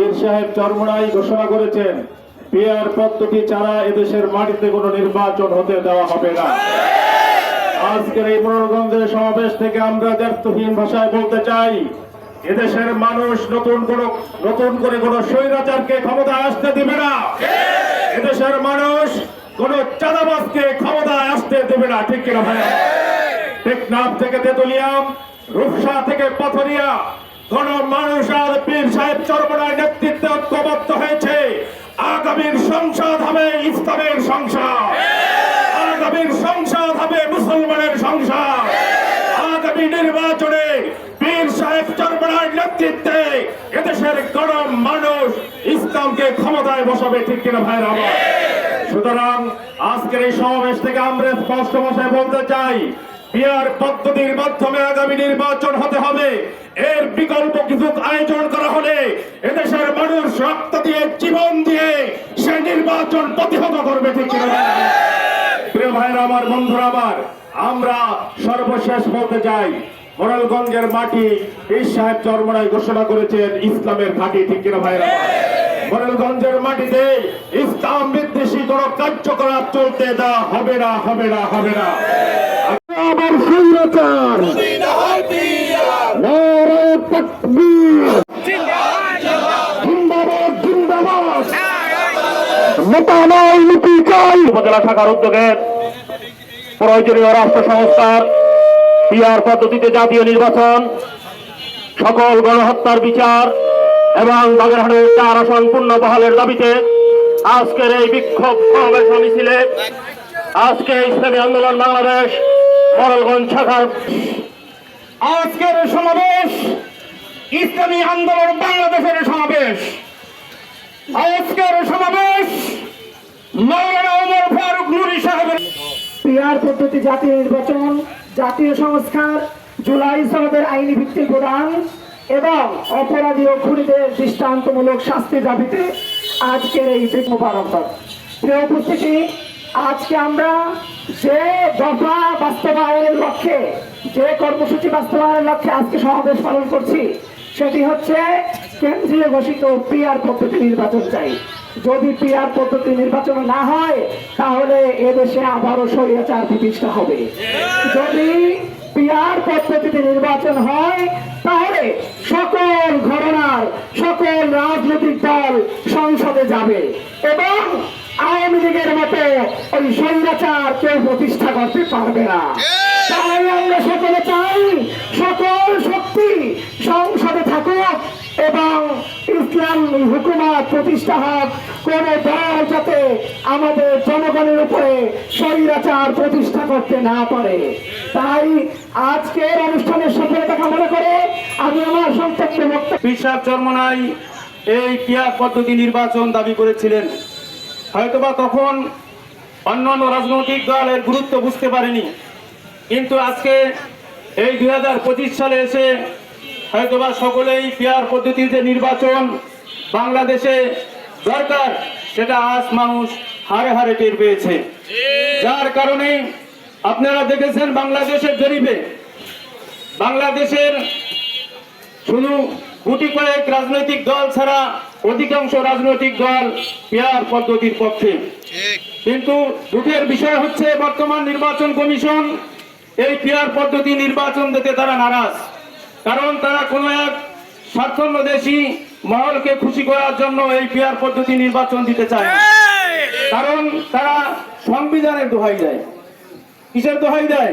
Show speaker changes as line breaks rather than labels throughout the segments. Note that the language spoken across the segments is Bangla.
পীর সাহেব চরমোনাই ঘোষণা করেছেন পিআর পদ্ধতি ছাড়া এদেশের মাটিতে কোনো নির্বাচন হতে দেওয়া হবে না। আজকের এই মোড়লগঞ্জের সমাবেশ থেকে আমরা দ্ব্যর্থহীন ভাষায় বলতে চাই, এদেশের মানুষ নতুন করে কোনো স্বৈরাচারকে ক্ষমতায় আসতে দিবে না। এদেশের মানুষ কোন চাঁদাবাজকে ক্ষমতায় আসতে দেবে না। ঠিক কিনা ভাই? টেকনাফ থেকে তেতুলিয়া, রূপসা থেকে পাথরিয়া কোন মানুষ আর পীর সাহেব চরমোনাই নেতৃত্বে ঐক্যবদ্ধ হয়েছে। আগামীর সংসদ হবে ইসলামের সংসদ, আগামীর সংসদ হবে মুসলমানের সংসদ। আগামী নির্বাচনে পীর সাহেব চরমোনাই নেতৃত্বে এদেশের গণ মানুষ ইসলামকে ক্ষমতায় বসাবে। ঠিক কিনা ভাইরা আমার? সুতরাং আজকের এই সমাবেশ থেকে আমরা স্পষ্ট ভাষায় বলতে চাই, পিআর পদ্ধতির মাধ্যমে আগামী নির্বাচন হতে হবে। এর বিকল্প কিছু আয়োজন করা হলে এদেশের মানুষ রক্ত দিয়ে জীবন দিয়ে সে নির্বাচন প্রতিহত করবে। ঠিক কিনা? প্রিয় ভাইরা আমার, বন্ধুরা আমার, আমরা সর্বশেষ বলতে চাই, মোড়লগঞ্জের মাটি পীর সাহেব চরমোনাই ঘোষণা করেছেন ইসলামের ঘাঁটি। ঠিক কিনা ভাইরা? মোড়লগঞ্জের মাটিতে ইসলাম বিদ্বেষী কোন কার্যকলাপ চলতে দেওয়া হবে না, হবে না, হবে না। আবার স্বৈরাচার নারে তাকবীর, জিন্দাবাদ জিন্দাবাদ, নেতা নয় নীতি চাই। উপজেলা শাখার উদ্যোগে প্রয়োজনীয় রাষ্ট্র সংস্কার, পিআর পদ্ধতিতে জাতীয় নির্বাচন, সকল গণহত্যার বিচার এবং বাগেরহাটের 4 আসন পূর্ণ বহালের দাবিতে আজকের এই বিক্ষোভ সমাবেশ মিছিলে আজকে ইসলামী আন্দোলন বাংলাদেশ মোড়লগঞ্জ শাখার আজকের সমাবেশ ইসলামী আন্দোলন বাংলাদেশের সমাবেশ। আজকের সমাবেশ মাওলানা ওমর ফারুক নুরী সাহেবের
পিআর পদ্ধতি, জাতীয় নির্বাচন, জাতীয় সংস্কার, জুলাই সনদের আইনি ভিত্তি প্রদান এবং অপরাধী ও খুনিদের দৃষ্টান্তমূলক শাস্তির দাবিতে আজকের এই মোবারকবাদ। প্রিয় উপস্থিতি, আজকে আমরা যে দফা বাস্তবায়নের লক্ষ্যে, যে কর্মসূচি বাস্তবায়নের লক্ষ্যে আজকে সমাবেশ পালন করছি, সেটি হচ্ছে কেন্দ্রীয় ঘোষিত পিআর পদ্ধতি নির্বাচন চাই। যদি পিআর পদ্ধতি নির্বাচন না হয় তাহলে এদেশে আবারও স্বৈরাচার প্রতিষ্ঠা হবে। যদি পিআর পদ্ধতিতে নির্বাচন হয় তাহলে সকল ঘটনার সকল রাজনৈতিক দল সংসদে যাবে এবং আওয়ামী লীগের মতো ওই স্বৈরাচার কেউ প্রতিষ্ঠা করতে পারবে না। তাই আমরা সকলে চাই সকল শক্তি সংসদে থাকুক এবং ইসলামী হুকুমত প্রতিষ্ঠা হোক। কোন দল যাতে আমাদের জনগণের উপরে স্বৈরাচার প্রতিষ্ঠা করতে না পারে। তাই আজকের অনুষ্ঠানের সফলতা কামনা করে আমি আমার সংক্ষিপ্ত বক্তব্য।
পীর সাহেব চরমোনাই এই পিআর পদ্ধতি নির্বাচন দাবি করেছিলেন। হয়তোবা তখন অন্যান্য রাজনৈতিক দলের গুরুত্ব বুঝতে পারেনি, কিন্তু আজকে এই 2025 সালে এসে হয়তোবা সকলেই পিআর পদ্ধতিতে নির্বাচন বাংলাদেশে দরকার, সেটা আজ মানুষ হারে হারে টের পেয়েছে। যার কারণে আপনারা দেখেছেন বাংলাদেশের জরিপে বাংলাদেশের শুধু গুটি কয়েক রাজনৈতিক দল ছাড়া অধিকাংশ রাজনৈতিক দল পিআর পদ্ধতির পক্ষে। কিন্তু দুঃখের বিষয় হচ্ছে বর্তমান নির্বাচন কমিশন এই পিআর পদ্ধতি নির্বাচন দিতে তারা নারাজ। কারণ তারা কোনো এক স্বার্থন্বেষী মহলকে খুশি করার জন্য এই পিআর পদ্ধতি নির্বাচন দিতে চায়। কারণ তারা সংবিধানের দোহাই দেয়। কিসের দোহাই দেয়?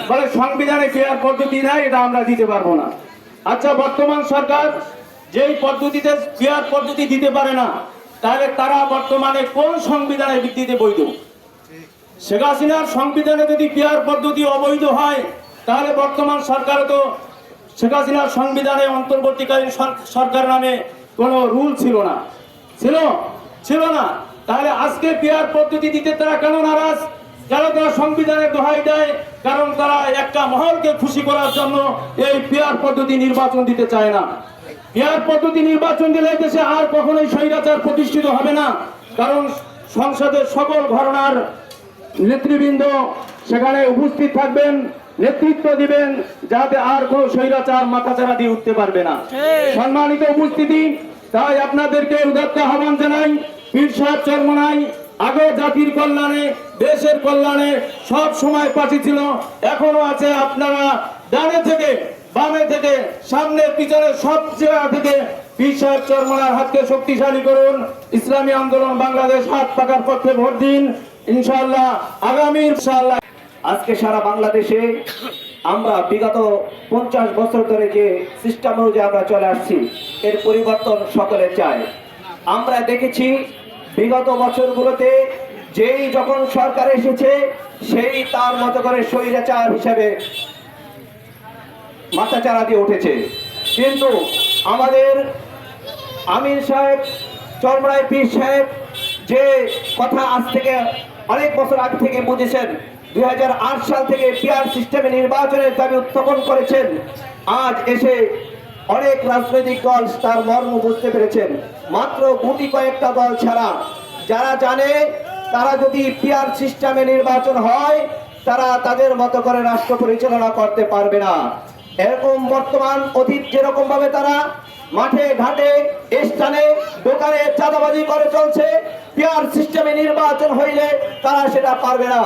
বলে সংবিধানে পিআর পদ্ধতি নাই, এটা আমরা দিতে পারবো না। আচ্ছা, বর্তমান সরকার যেই পদ্ধতিতে পিআর পদ্ধতি দিতে পারে না, তাহলে তারা বর্তমানে কোন সংবিধানের ভিত্তিতে বৈধ? শেখ হাসিনার সংবিধানে যদি পিআর পদ্ধতি অবৈধ হয়, তাহলে বর্তমান সরকারও তো শেখ হাসিনার সংবিধানে অন্তর্বর্তীকালীন সরকার নামে কোনো রুল ছিল না, ছিল না। তাহলে আজকে পিআর পদ্ধতি দিতে তারা কেন নারাজ? কেন তারা সংবিধানের দোহাই দেয়? কারণ তারা একটা মহলকে খুশি করার জন্য এই পিআর পদ্ধতি নির্বাচন দিতে চায় না। পিআর পদ্ধতি নির্বাচন দিলে দেশে আর কখনোই স্বৈরাচার প্রতিষ্ঠিত হবে না। কারণ সংসদের সকল ঘটনার নেতৃবৃন্দ সেখানে উপস্থিত থাকবেন, নেতৃত্ব দিবেন, যাতে আর কোন স্বৈরাচার মাথাচাড়া দিয়ে উঠতে পারবে না। সম্মানিত উপস্থিতি, তাই আপনাদেরকে উদাত্ত আহ্বান জানাই, পীর সাহেব চরমোনাই আগে জাতির কল্যাণে, দেশের কল্যাণে সব সময় পাশে ছিল, এখনো আছে। আপনারা ডানে থেকে বামে থেকে সামনে পিছনে সব জায়গা থেকে পীর সাহেব চরমোনার হাতকে শক্তিশালী করুন। ইসলামী আন্দোলন বাংলাদেশ হাত পাকার পক্ষে ভোট দিন, ইনশাআল্লাহ আগামী ইনশাআল্লাহ।
আজকে সারা বাংলাদেশে আমরা বিগত 50 বছর ধরে যে সিস্টেম অনুযায়ী আমরা চলে আসছি, এর পরিবর্তন সকলে চায়। আমরা দেখেছি বিগত বছরগুলোতে যেই যখন সরকার এসেছে সেই তার মতো করে স্বৈরাচার হিসেবে মাথাচাড়া দিয়ে উঠেছে। কিন্তু আমাদের আমির সাহেব, চরমোনাই পীর সাহেব যে কথা আজ থেকে অনেক বছর আগে থেকে বুঝেছেন, 2008 সাল থেকে পিআর সিস্টেমে নির্বাচনের দাবি উত্থাপন করেছেন, আজ এসে অনেক রাজনৈতিক দল তার মর্ম বুঝতে পেরেছেন। মাত্র গুটি কয়েকটা দল ছাড়া যারা জানে তারা যদি পিআর সিস্টেমে নির্বাচন হয় তারা তাদের মতো করে রাষ্ট্র পরিচালনা করতে পারবে না। এরকম বর্তমান অতীত যেরকম ভাবে তারা মাঠে ঘাটে স্থানে দোকানে চাঁদাবাজি করে চলছে, পিআর সিস্টেমে নির্বাচন হইলে তারা সেটা পারবে না।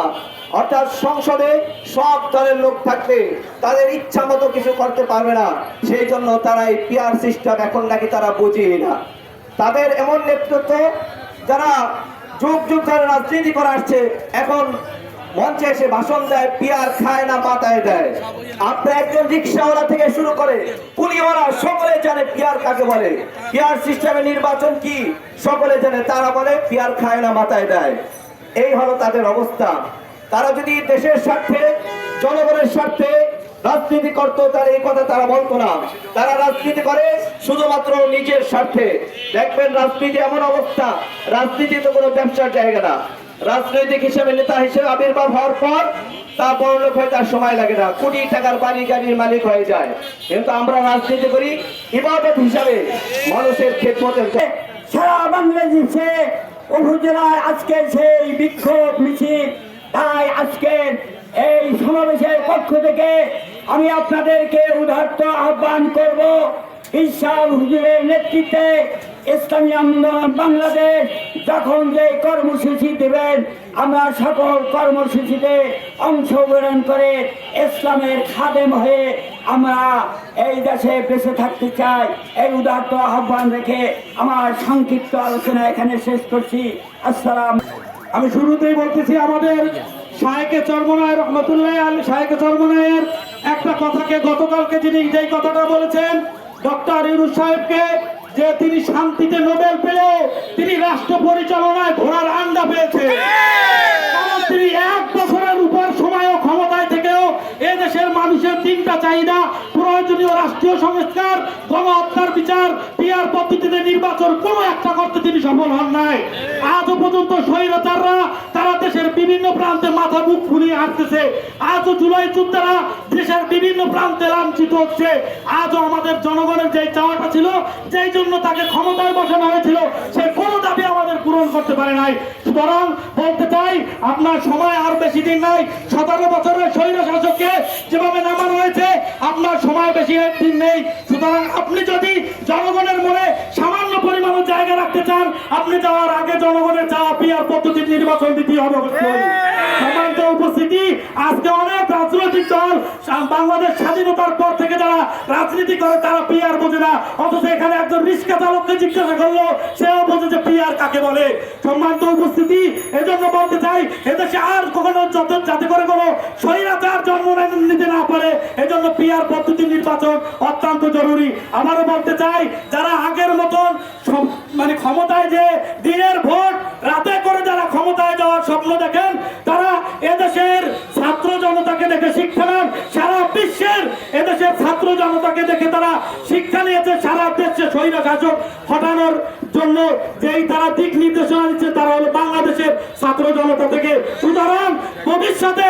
অর্থাৎ সংসদে সব দলের লোক থাকবে, তাদের ইচ্ছা মতো কিছু করতে পারবে না। সেই জন্য তারা এই পিআর সিস্টেম এখন নাকি তারা বুঝিয়ে না। তাদের এমন নেতৃত্ব যারা যুগ যুগ ধরে রাজনীতি করে আসছে, এখন মঞ্চে এসে ভাষণ দেয়, পিআর খায় না মাথায় দেয়। আপনি একজন রিক্সাওয়ালা থেকে শুরু করে কুলিওয়ালা সকলে জানে পিআর কাকে বলে, পিআর সিস্টেমে নির্বাচন কি সকলে জানে। তারা বলে পিআর খায় না মাথায় দেয়। এই হলো তাদের অবস্থা। তারা যদি দেশের স্বার্থে জনগণের স্বার্থে রাজনীতি করতো তার এই কথা তারা বলতো না। তারা রাজনীতি করে শুধুমাত্র নিজের স্বার্থে। দেখবেন রাজনীতি এমন অবস্থা, রাজনীতি তো কোনো ব্যবসার জায়গা না। রাজনৈতিক হিসেবে নেতা হিসেবে আবির্ভাব হওয়ার পর তা বড়লোক হয়ে তার সময় লাগে না, কোটি টাকার বাড়ি গাড়ির মালিক হয়ে যায়। কিন্তু আমরা রাজনীতি করি ইবাদত হিসাবে, মানুষের খেদমতের।
সারা বাংলাদেশে উপজেলায় আজকে সেই বিক্ষোভ মিছিল, তাই আজকের এই সমাবেশের পক্ষ থেকে আমি আপনাদেরকে উদাত্ত আহ্বান করব, ঈশা হুজুরের নেতৃত্বে ইসলামী আন্দোলন বাংলাদেশ যখন যে কর্মসূচি দেবেন আমরা সকল কর্মসূচিতে অংশগ্রহণ করে ইসলামের খাদেম হয়ে আমরা এই দেশে বেঁচে থাকতে চাই। এই উদাত্ত আহ্বান রেখে আমার সংক্ষিপ্ত আলোচনা এখানে শেষ করছি। আসসালাম।
আমি শুরুতেই বলতেছি, আমাদের শায়েখে চরমোনাই রহমতুল্লাহ আলী শায়েখে চরমোনাইয়ের একটা কথাকে গতকালকে যিনি যেই কথাটা বলেছেন ডক্টর ইউনূস সাহেবকে, যে তিনি শান্তিতে নোবেল পেলেও তিনি রাষ্ট্র পরিচালনায় ঘোড়ার আন্ডা পেয়েছে। কারণ তিনি 1 বছরের উপর সময়ও ক্ষমতায় থেকেও এদেশের মানুষের 3টা চাহিদা, প্রয়োজনীয় রাষ্ট্রীয় সংস্কার, গণহত্যার বিচার, পিআর পদ্ধতিতে নির্বাচন, কোনো একটা করতে তিনি সফল হন নাই। আজও পর্যন্ত স্বৈরাচাররা তারা দেশের বিভিন্ন প্রান্তে মাথা মুখ ফুলিয়ে হাঁটতেছে। আজও জুলাই যোদ্ধারা দেশের বিভিন্ন প্রান্তে লাঞ্ছিত হচ্ছে। আজও আমাদের জনগণের যেই চাওয়াটা ছিল, যেই জন্য তাকে ক্ষমতায় বসানো হয়েছিল, সে কোনো দাবি আমাদের পূরণ করতে পারে নাই। সুতরাং বলতে চাই, আপনার সময় আর বেশি দিন নাই। 17 বছরের স্বৈর শাসককে যেভাবে নামানো হয়েছে, আপনার সময় বেশি দিন নেই। সুতরাং আপনি যদি জনগণের মনে সামান্য পরিমাণ জায়গা রাখতে চান, আপনি যাওয়ার আগে জনগণের চাওয়া পিআর পদ্ধতির নির্বাচন দিতে হবে। সম্মানিত উপস্থিতি, আজকে অনেক রাজনৈতিক দল বাংলাদেশ স্বাধীনতার পর থেকে যারা রাজনীতি করে তারা পিআর বোঝে না, অথচ এখানে একজন রিক্সা চালককে জিজ্ঞাসা করলো সেও বোঝে যে পিআর কাকে বলে। সম্মানিত উপস্থিতি, এজন্য বলতে চাই, এদেশে আর কখনো যাতে করে কোনো স্বৈরাচার জন্ম নিতে না পারে, এজন্য পিআর পদ্ধতি নির্বাচন অত্যন্ত জরুরি। আবারও বলতে চাই, যারা আগের মতন ক্ষমতায় যে দিনের ভোট রাতে করে যারা ক্ষমতায় যাওয়ার স্বপ্ন দেখেন, তারা এদেশের ছাত্র জনতাকে দেখে শিক্ষা নেন। সারা বিশ্বের এদেশের ছাত্র জনতাকে দেখে তারা শিক্ষা নিয়েছে। সারা দেশে স্বৈর শাসক হটানোর জন্য যেই তারা দিক নির্দেশনা দিচ্ছে, তারা হলো বাংলাদেশের ছাত্র জনতা থেকে। সুতরাং ভবিষ্যতে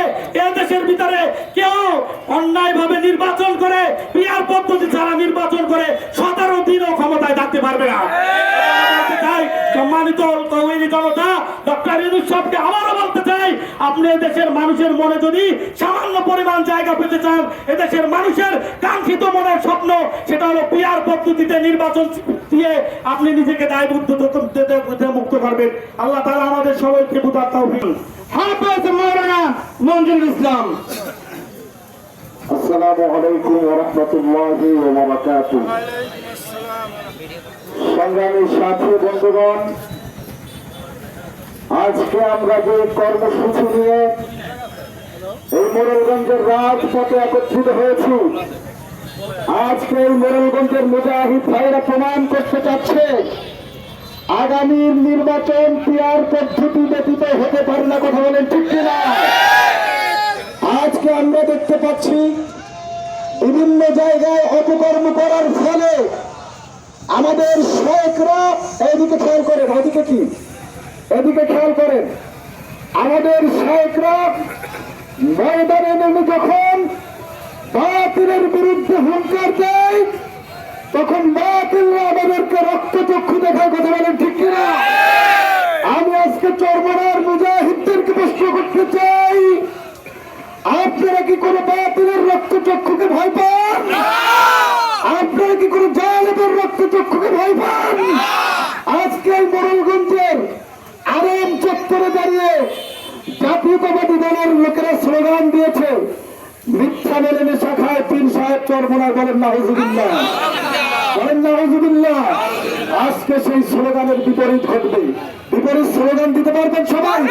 এদেশের ভিতরে কেউ অন্যায়ভাবে নির্বাচন করে পিআর পদ্ধতি ছাড়া নির্বাচন করে 17 দিনও ক্ষমতায় থাকতে পারবে না। সম্মানিত জনতা, ডক্টর ইউনূস সাহেবকে আবারও বলতে চাই,
আপনি এদেশের মানুষের মনে যদি সামান্য পরিমাণ জায়গা পেতে চান, এদেশের মানুষের কাঙ্ক্ষিত মনের স্বপ্ন সেটা হলো পিআর পদ্ধতিতে নির্বাচন দিয়ে আপনি নিজেকে দায়বদ্ধ মুক্ত করবেন। আল্লাহ তাআলা আমাদের সবাইকে বুঝার তৌফিক।
হাফেজ মাওলানা মঞ্জুরুল ইসলাম।
আসসালামু আলাইকুম ওয়া রাহমাতুল্লাহি ওয়া বারাকাতুহু। সংগ্রামী সাথী বন্ধুগণ, আজকে আমরা যে কর্মসূচি নিয়ে এই মোরেলগঞ্জের রাজপথে একত্রিত হয়েছি, আজকে এই মোরেলগঞ্জের মুজাহিদ ভাইরা প্রমাণ করতে চাচ্ছে আগামীর নির্বাচন পিআর পদ্ধতি ব্যতীত হতে পারে না। কথা বলেন ঠিক কিনা? আজকে আমরা দেখতে পাচ্ছি বিভিন্ন জায়গায় অপকর্ম করার ফলে আমাদের শায়েখরা, এদিকে খেয়াল করেন, ওদিকে কি, এদিকে খেয়াল করেন, আমাদের শায়েখরা ময়দানে নেমে যখন বাতিলের বিরুদ্ধে হুঙ্কার দেয় তখন বাতিলরা আমাদেরকে রক্তচক্ষু দেখায়। কথা বলেন ঠিক কিনা? আমি আজকে চরমনার মুজাহিদদেরকে প্রশ্ন করতে চাই, আপনারা কি কোনো বাতিলের রক্তচক্ষুকে ভয় পান? আপনারা কি কোনো জালেমের রক্তচক্ষুকে ভয় পান? আজকে এই মোরেলগঞ্জের আরএম চত্বরে দাঁড়িয়ে জাতীয়তাবাদী দলের লোকেরা স্লোগান দিয়েছে, মিথ্যা মেলে নেশা খায় পীর সাহেব চরমনার। বলেন নাউজুবিল্লাহ, বলেন নাউজুবিল্লাহ। আজকে সেই স্লোগানের বিপরীত ঘটবে। বিপরীত স্লোগান দিতে পারবেন সবাই?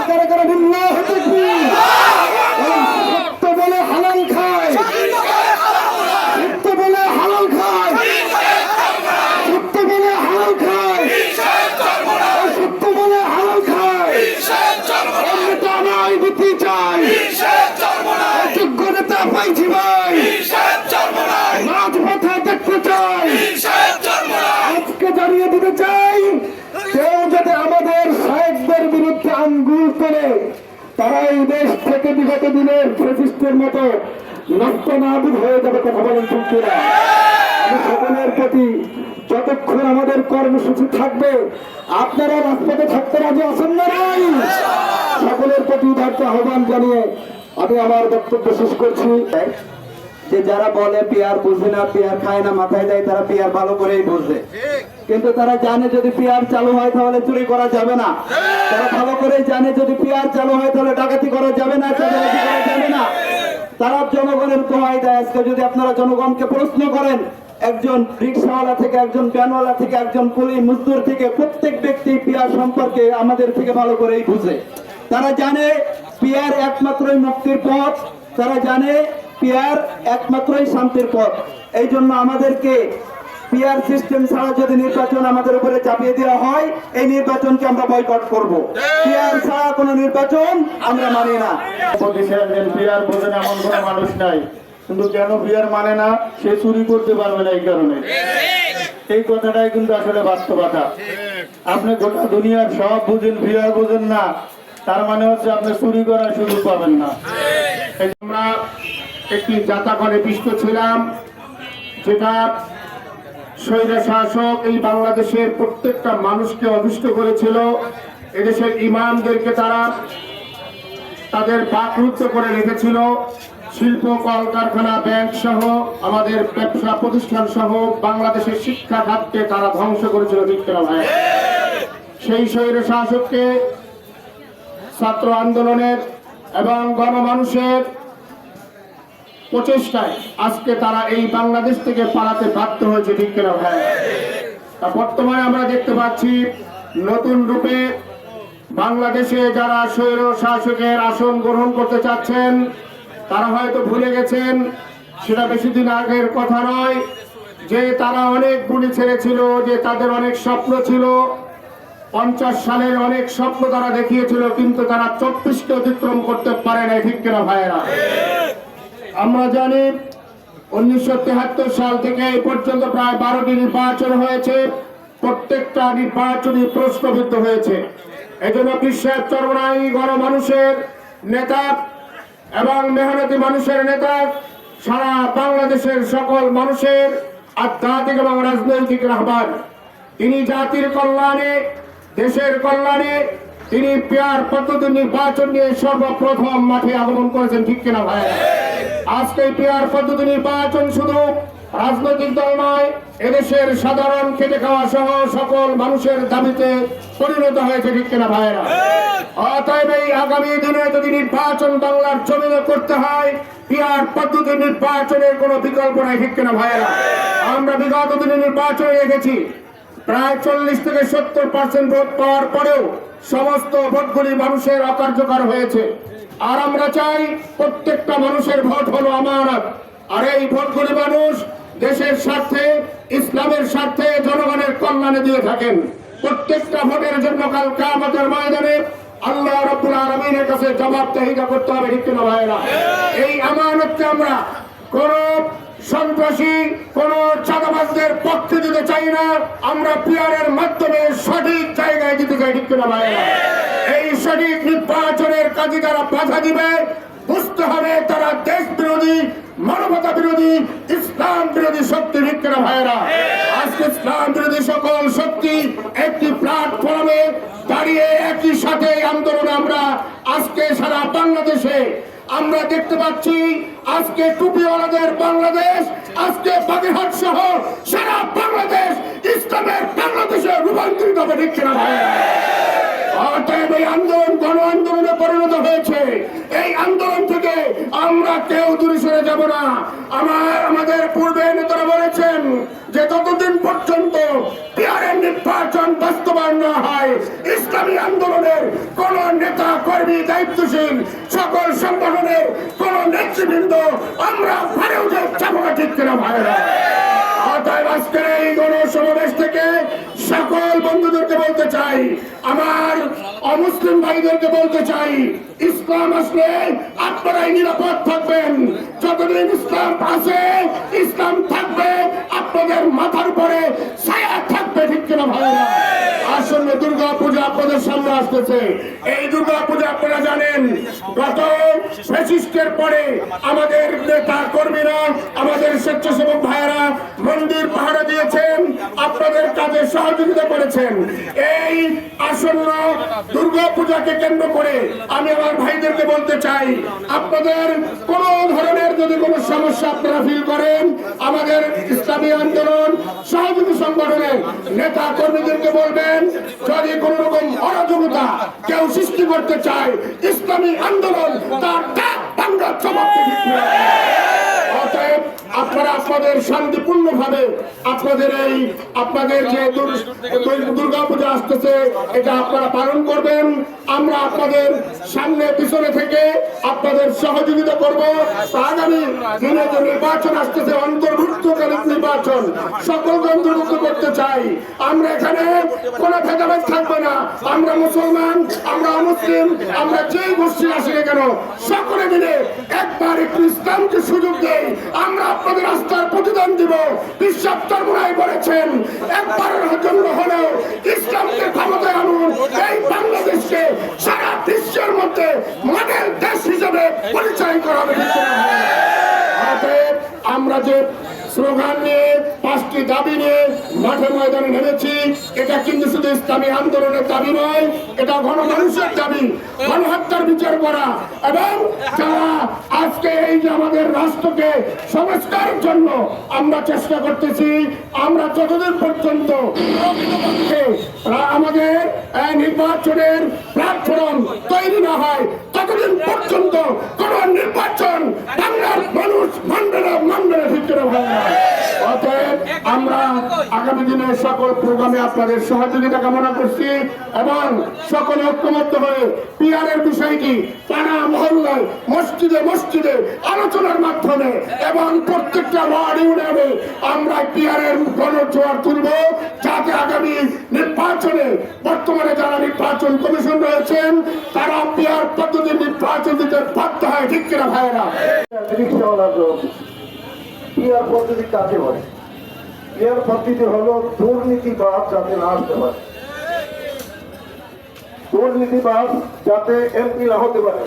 কারা কারা বিল্লাহ তাকবীর। সত্য বলে হালাল খায়, সত্য বলে হালাল খায়, সত্য বলে হালাল খায়, সত্য বলে হালাল খায়। নেতা নাই, দিতে চাই, যোগ্য নেতা পাইছি ভাই, রাজপথে দেখতে চাই। আজকে জানিয়ে দিতে চাই, কেউ যদি আমাদের শায়েখদের বিরুদ্ধে আঙ্গুল তোলে, তারা এই দেশ থেকে বিগত দিনের ফ্যাসিস্টের মতো নষ্ট নাবুদ হয়ে যাবে। কথা বলেন ঠিক কিনা? আমি সকলের প্রতি, যতক্ষণ আমাদের কর্মসূচি থাকবে আপনারা রাজপথে থাকতে রাজি আছেন না? নাই? সকলের প্রতি উদারতা আহ্বান জানিয়ে আমি আমার বক্তব্য শেষ করছি।
যে যারা বলে পিআর বুঝে না, পিআর খায় না, মাথায় দেয়, তারা পিআর ভালো করেই বুঝে, কিন্তু তারা জানে যদি পিআর চালু হয় তাহলে চুরি করা যাবে না। তারা ভালো করেই জানে যদি পিআর চালু হয় তাহলে ডাকাতি করা যাবে না, চাঁদাবাজি করা যাবে না। তারা জনগণের দোহাই দেয়। আজকে যদি আপনারা জনগণকে প্রশ্ন করেন, একজন রিক্সাওয়ালা থেকে, একজন ভ্যানওয়ালা থেকে, একজন কুলি মজদুর থেকে, প্রত্যেক ব্যক্তি পিআর সম্পর্কে আমাদের থেকে ভালো করেই বুঝে। তারা জানে পিআর একমাত্রই মুক্তির পথ, তারা জানে পিআর একমাত্রই শান্তির পথ। এই জন্য আমাদেরকে পিআর সিস্টেম ছাড়া যদি নির্বাচন আমাদের উপরে চাপিয়ে দেওয়া হয়, এই নির্বাচনকে আমরা বয়কট করব। পিআর ছাড়া কোনো নির্বাচন আমরা মানি না।
পিআর বোঝেন এমন কোনো মানুষ নাই, কিন্তু কেন পিআর মানে না, সে চুরি করতে পারবে না এই কারণে। এই কথাটাই কিন্তু আসলে বাস্তবতা। আপনি গোটা দুনিয়ার সব বুঝেন, পিআর বোঝেন না, তার মানে হচ্ছে আপনি চুরি করার সুযোগ পাবেন না। আমরা একটি জাতাকলে পিষ্ট ছিলাম, যেটা স্বৈর শাসক এই বাংলাদেশের প্রত্যেকটা মানুষকে অভিষ্ট করেছিল। এদেশের ইমামদেরকে তারা তাদের বাকরুদ্ধ করে রেখেছিল। শিল্প, কলকারখানা, ব্যাংক সহ আমাদের ব্যবসা প্রতিষ্ঠান সহ বাংলাদেশের শিক্ষা খাতকে তারা ধ্বংস করেছিল। বিক্রম ভাই, সেই স্বৈর শাসককে ছাত্র আন্দোলনের এবং গণমানুষের প্রচেষ্টায় আজকে তারা এই বাংলাদেশ থেকে পালাতে বাধ্য হয়েছে। ঠিক কিনা ভাই? বর্তমানে আমরা দেখতে পাচ্ছি নতুন রূপে বাংলাদেশে যারা স্বৈর শাসকের আসন গ্রহণ করতে চাচ্ছেন, তারা হয়তো ভুলে গেছেন, সেটা বেশি দিন আগের কথা নয়, যে তারা অনেক গুলি ছেড়েছিল, যে তাদের অনেক স্বপ্ন ছিল। 50 সালের অনেক স্বপ্ন তারা দেখিয়েছিল, কিন্তু তারা 34কে অতিক্রম করতে পারে না। ঠিক কিনা ভাইয়েরা? আমরা জানি 1973 সাল থেকে এই পর্যন্ত প্রায় 12টি নির্বাচন হয়েছে। প্রত্যেকটা নির্বাচনই প্রশ্নবিদ্ধ হয়েছে। এই জন্য পীর সাহেব চরমনাই গণমানুষের নেতা এবং মেহনতি মানুষের নেতা, সারা বাংলাদেশের সকল মানুষের আধ্যাত্মিক এবং রাজনৈতিক রাহবার। তিনি জাতির কল্যাণে, দেশের কল্যাণে, তিনি পেয়ার পদ্ধতি নির্বাচন নিয়ে সর্বপ্রথম মাঠে আগমন করেছেন, ঠিক কিনা ভাই? আজকে পেয়ার পদ্ধতি নির্বাচন শুধু রাজনৈতিক দল নয়, এদেশের সাধারণ খেটে খাওয়া সহ সকল মানুষের দাবিতে পরিণত হয়েছে, ঠিক কিনা ভাইয়েরা? অতএব এই আগামী দিনে যদি নির্বাচন বাংলার জমিনে করতে হয়, পিআর পদ্ধতি নির্বাচনের কোনো বিকল্প নাই, ঠিক কিনা ভাইয়েরা? আমরা বিগত দিনে নির্বাচনে দেখেছি প্রায় 40 থেকে 70% ভোট পাওয়ার পরেও সমস্ত ভোটগুলি মানুষের অকার্যকর হয়েছে। আর আমরা চাই প্রত্যেকটা মানুষের ভোট হলো আমানত, আর এই ভোটগুলি মানুষ দেশের স্বার্থে, ইসলামের স্বার্থে, জনগণের কল্যাণে দিয়ে থাকেন। প্রত্যেকটা ভোটের জন্য কাল কিয়ামতের ময়দানে আল্লাহ রাব্বুল আলামিনের কাছে জবাবদিহিতা করতে হবে, ঠিক কিনা ভাইয়েরা? এই আমানতকে আমরা কোন সন্ত্রাসী, কোন চাঁদাবাজদের পক্ষে দিতে চাই না, আমরা পিআরের মাধ্যমে সঠিক জায়গায় দিতে চাই, ঠিক কিনা ভাইয়েরা? এই সঠিক নির্বাচনের কাজে যারা বাধা দিবে, বুঝতে হবে তারা দেশ বিরোধী, মানবতা বিরোধী, ইসলাম বিরোধী শক্তি, ঠিক কিনা ভাইয়েরা? আজকে ইসলাম বিরোধী সকল শক্তি একটি প্ল্যাটফর্মে দাঁড়িয়ে একই সাথে আন্দোলনে আমরা আজকে সারা বাংলাদেশে আমরা দেখতে পাচ্ছি। আজকে টুপিওয়ালাদের বাংলাদেশ, আজকে বাগেরহাট সহ সারা বাংলাদেশ ইসলামের বাংলাদেশে রূপান্তরিত হবে, ঠিক কিনা ভাইয়েরা? অতএব এই আন্দোলন গণ আন্দোলনে পরিণত হয়েছে। এই আন্দোলন থেকে আমরা কেউ দূরে সরে যাব না। আমাদের পূর্বে নেতারা বলেছেন যে ততদিন পর্যন্ত পিআরের নির্বাচন বাস্তবায়ন না হয়, ইসলামী আন্দোলনের কোন নেতা কর্মী, দায়িত্বশীল সকল সংগঠনের কোন নেতৃবৃন্দ আমরা ঘরেও যাবো না, ঠিক কিনা ভাইরা? অতএব আজকের এই গণসমাবেশ থেকে সকল বন্ধুদেরকে বলতে চাই, আমার অমুসলিম ভাইদেরকে বলতে চাই, ইসলাম আসলে আপনারাই নিরাপদ থাকবেন। যতদিন ইসলাম আছে, ইসলাম থাকবে, আপনাদের মাথার উপরে ছায়া থাকবে, ঠিক কিনা ভাইরা? আসন্ন দুর্গা পূজা আপনাদের সামনে আসতেছে। এই দুর্গা পূজা আপনারা জানেন গত ফ্যাসিস্টের পরে আমাদের নেতা কর্মীরা, আমাদের স্বেচ্ছাসেবক ভাইয়েরা মন্দির পাহারা দিয়েছেন, আপনাদের কাজে সহযোগিতা করেছেন। এই আসন্ন দুর্গা পূজাকে কেন্দ্র করে আমি আমার ভাইদেরকে বলতে চাই, আপনাদের কোন ধরনের যদি কোনো সমস্যা আপনারা ফিল করেন, আমাদের ইসলামী আন্দোলন সহযোগী সংগঠনের নেতা কর্মীদেরকে বলবেন, যদি কোন রকম অরাজকতা কেউ সৃষ্টি করতে চায়, ইসলামী আন্দোলন তার ডাক বাংলা জবাব দিবে। অতএব আপনারা আপনাদের শান্তিপূর্ণ ভাবে আপনাদের যে দুর্গা পূজা আসতেছে এটা আপনারা পালন করবেন। আমরা আপনাদের সামনে পিছনে থেকে আপনাদের সহযোগিতা করব। আগামী দিনে যে নির্বাচন আসতেছে, অন্তর্ভুক্তকালীন নির্বাচন, সকলকে অন্তর্ভুক্ত করতে চাই। আমরা এখানে কোনো ভেদাভেদ থাকবে না। আমরা মুসলমান, আমরা মুসলিম, আমরা যেই গোষ্ঠী আসি না কেন, সকলে মিলে একবার একটু ইসলামকে সুযোগ দেই। আমরা আপনাদের আস্থার প্রতিদান দিব। বিশ্বাস চরমরাই বলেছেন, একবারের জন্য হলেও ইসলামকে ক্ষমতায় আনুন, এই বাংলাদেশকে সারা বিশ্বের মধ্যে মডেল দেশ হিসেবে পরিচয় করা হবে। অতএব আমরা যে স্লোগান নিয়ে, 5টি দাবি নিয়ে মাঠে ময়দানে নেমেছি, এটা কিন্তু শুধু ইসলামী আন্দোলনের দাবি নয়, এটা গণমানুষের দাবি। গণহত্যার বিচার করা এবং যারা আজকে এই যে আমাদের রাষ্ট্রকে সংস্কারের জন্য আমরা চেষ্টা করতেছি, আমরা যতদিন পর্যন্ত আমাদের নির্বাচনের প্ল্যাটফর্ম তৈরি না হয়, ততদিন পর্যন্ত কোন নির্বাচন বাংলার মানুষ মানবে না, ভিতরে হয় না। অতএব আমরা আগামী দিনে সকল প্রোগ্রামে আপনাদের সহযোগিতা কামনা করছি এবং সকলে ঐক্যমত্য হয়ে পিআরের বিষয়টি পাড়া মহল্লায়, মসজিদে মসজিদে আলোচনার মাধ্যমে এবং প্রত্যেকটা ওয়ার্ড ইউনিয়নে আমরা পিআরের গণজোয়ার তুলব, যাতে আগামী নির্বাচনে বর্তমানে যারা নির্বাচন কমিশন রয়েছেন তারা পিআর পদ্ধতি নির্বাচন দিতে বাধ্য হয়, ঠিক কিনা ভাইয়েরা?
পিআর পদ্ধতি কাকে বলে? পিআর পদ্ধতি হলো দুর্নীতিবাদ যাতে না আসতে পারে, দুর্নীতিবাদ যাতে এমপি না হতে পারে।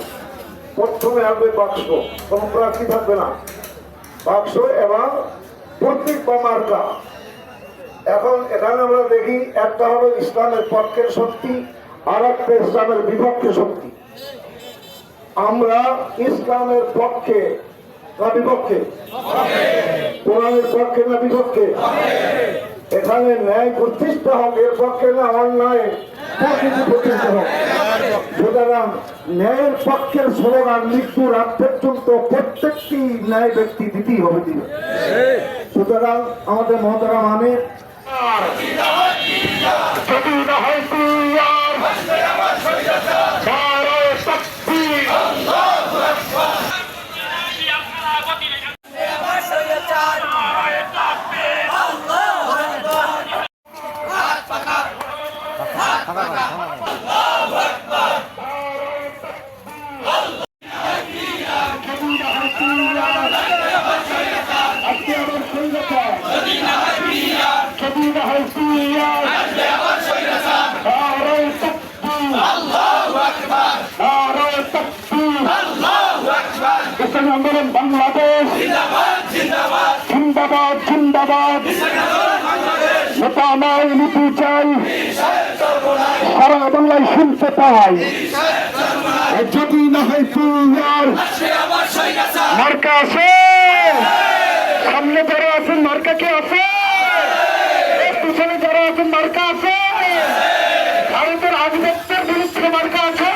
প্রথমে আসবে বাক্স, কোন প্রার্থী থাকবে না, বাক্স এবং প্রতীক বা মার্কা। এখন এখানে আমরা দেখি একটা হলো ইসলামের পক্ষের শক্তি, আর একটা ইসলামের বিপক্ষে শক্তি। আমরা ইসলামের পক্ষে না বিপক্ষে? কোরআনের পক্ষে না বিপক্ষে? এখানে ন্যায় প্রতিষ্ঠা হোক, এর পক্ষে না অন্যায় প্রকৃতি প্রতিষ্ঠা হোক। সুতরাং ন্যায়ের পক্ষের স্লোগান মৃত্যুর আগ পর্যন্ত প্রত্যেকটি ন্যায় ব্যক্তি দিতেই হবে দিবে। সুতরাং আমাদের মহতারাম আমির আন্দোলন বাংলাদেশ জিন্দাবাদ জিন্দাবাদ। নেতা নাই নীতি চাই, সারা বাংলায় শুনতে পাই। যদি না হয় পুয়ার মার্কা আছে, সামনে যারা আছেন মার্কা কে আছে, পিছনে যারা আছেন মার্কা আছে, ভারতের আধিপত্যের বিরুদ্ধে মার্কা আছে।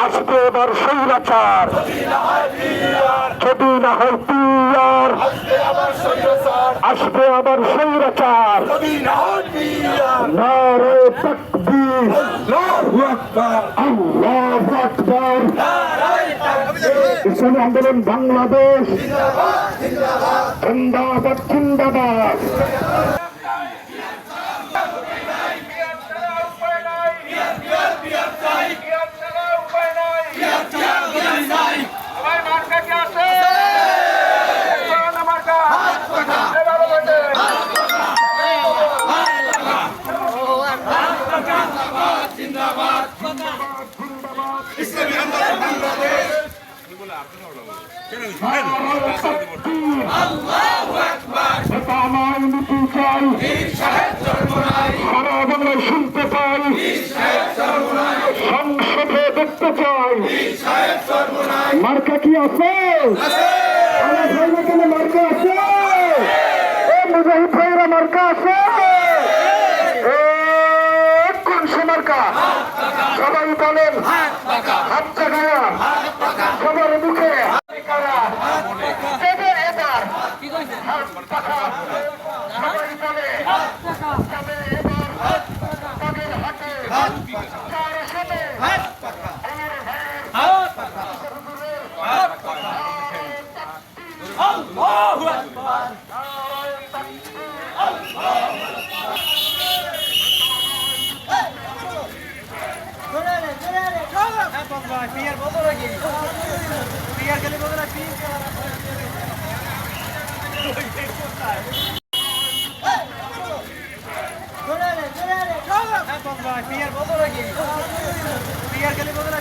আসবে এবার স্বৈরাচার, যদি না হয় পিয়ার আসবে আবার স্বৈরাচার। নারে তাকবীর, আল্লাহু আকবার, আল্লাহু আকবার। ইসলামী আন্দোলন বাংলাদেশ জিন্দাবাদ জিন্দাবাদ। সারা বাংলায় শুনতে পাই, সংসদে দেখতে চাই। মার্কা কি আছে? আমার ভাইরা কেন মার্কা আছে? মুজাহিদ ভাইরা মার্কা আছে? কোন সে মার্কা? সবাই বলেন হাত জাগায়া, সবার মুখে
পিয়ার বদল নাকি পিয়ার খেলে বদল পিয়ার বদল নাকি পিয়ার খেলে বদল